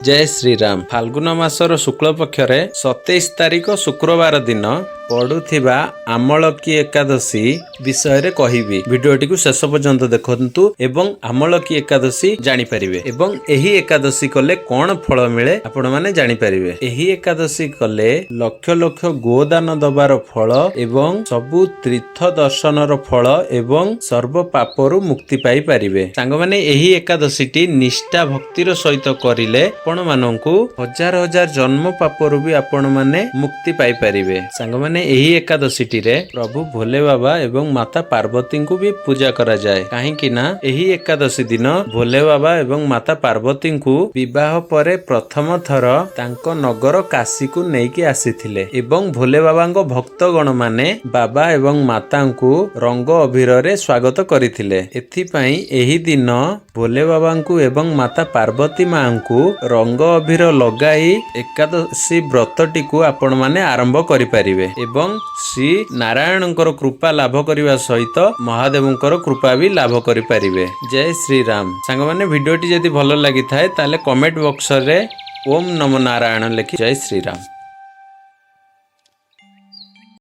जय श्रीराम। फाल्गुन मासर शुक्ल पक्षरे 27 तारिख शुक्रवार दिन पड़ुथिबा आमलकी एकादशी विषय रे कहिबी। भिडियोटी को शेष पर्यंत देखंतु एवं आमलकी एकादशी जानि परिबे एवं एही एकादशी कले कोन फल मिले आपण माने जानि परिबे। एही एकादशी कले लक्ष लक्ष गोदान दबार फल एवं सबु तीर्थ दर्शनर फल एवं सर्व पापरु मुक्ति पाई परिबे। सांग माने एही एकादशीटी निष्ठा भक्तिर सहित करिले आपण माननकु हजार हजार जन्म पापरु भी आपण माने मुक्ति पाई परिबे। सांग माने एही एकादशीटी रे प्रभु भोले बाबा एवं माता पार्वती को भी पूजा करा जाए। काहेकि ना एही एकादशी दिन भोले बाबा एवं माता पार्वती को विवाह परे प्रथम थर तांको नगर काशी को नेकी आसीथिले एवं भोले बाबांको भक्तगण माने बाबा एवं माता को रंग अबीर रे स्वागत करिथिले। एथि पई एही दिन भोले बाबांको एवं माता पार्वती मां को रंग अबीर लगाई एकादशी व्रतटी को आपण माने आरंभ करि परिबे एवं श्री नारायणकर कृपा लाभ करने सहित महादेवंकर कृपा भी लाभ करि परिबे। जय श्री राम। सांग माने भिडियोटी जदि भल लागि थाए ताले कमेंट बॉक्स रे ओम नमो नारायण लिखि जय श्री राम।